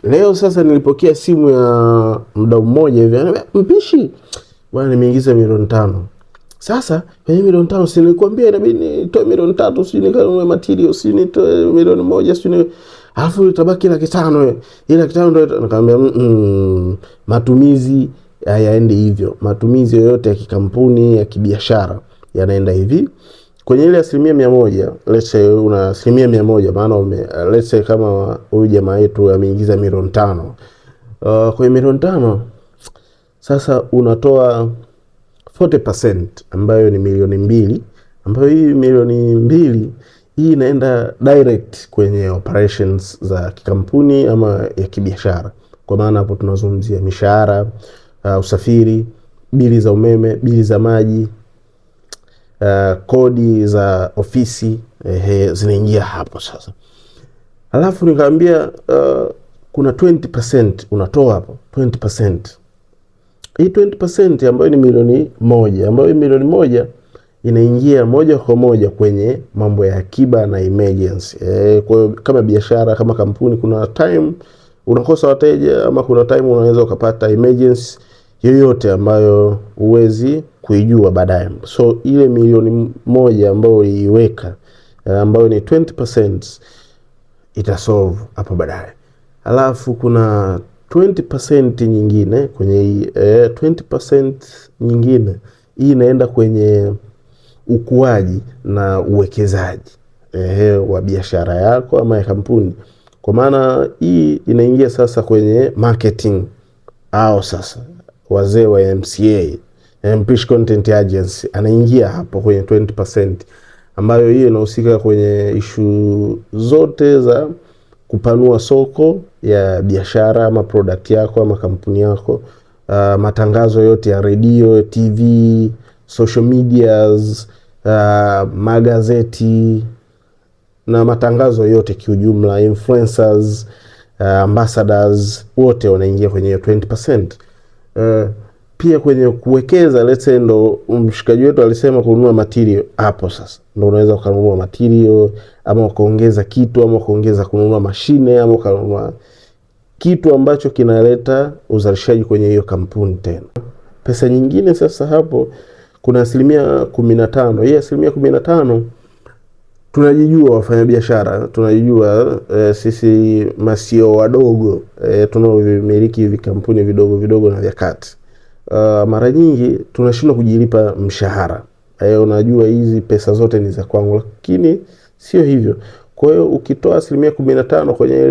Leo sasa nilipokea simu ya mdau mmoja hivi, anambia Mpishi bwana, nimeingiza milioni 5. Sasa kwenye milioni 5 si nilikwambia inabidi nitoe milioni 3, si nikanunue material, si nitoe milioni 1, si ni alafu itabaki 500. Ile 500 ndio nikamwambia matumizi hayaendi hivyo. Matumizi yoyote ya kikampuni, ya kibiashara yanaenda hivi. Kwenye ile 100%, let's say una 100%, maana let's say kama huyu jamaa yetu ameingiza milioni 5. Kwenye milioni 5 sasa unatoa 40% ambayo ni milioni 2, ambayo hii milioni 2 hii inaenda direct kwenye operations za kikampuni ama ya kibiashara. Kwa maana hapo tunazungumzia mishahara, usafiri, bili za umeme, bili za maji, kodi za ofisi, zinaingia hapo sasa. Alafu nikamwambia kuna 20% unatoa hapo, 20%. Hii 20% ambayo ni milioni 1, ambayo milioni 1 inaingia moja kwa moja kwenye mambo ya akiba na emergency. Kwa kama biashara, kama kampuni, kuna time unakosa wateja ama kuna time unaweza ukapata emergency yoyote ambayo uwezi kuijua baadaye. So ile milioni 1 ambayo uliiweka, ambayo ni 20%, itasolve hapo baadaye. Alafu kuna 20% nyingine kwenye hii 20% nyingine, hii inaenda kwenye ukuaji na uwekezaji wa biashara yako ama ya kampuni. Kwa maana hii inaingia sasa kwenye marketing, au sasa wazee wa MCA, Mpishi Content Agency, anaingia hapo kwenye 20%, ambayo hiyo inahusika kwenye issue zote za kupanua soko ya biashara ama product yako ama kampuni yako, matangazo yote ya radio, TV, social medias, magazeti na matangazo yote kiujumla, influencers, ambassadors, wote wanaingia kwenye 20%. Pia kwenye kuwekeza, let's say ndo mshikaji wetu alisema kununua material, hapo sasa ndo unaweza kununua material ama ukaongeza kitu ama ukaongeza kununua mashine ama ukanunua kitu ambacho kinaleta uzalishaji kwenye hiyo kampuni tena. Pesa nyingine sasa hapo kuna 15%. Hii 15% tunajijua wafanyabiashara, tunajijua sisi masio wadogo, tunaomiliki hivi kampuni vidogo vidogo na vya kati. Mara nyingi tunashindwa kujilipa mshahara. Unajua hizi pesa zote ni za kwangu, lakini sio hivyo. Kwa hiyo ukitoa 15% kwenye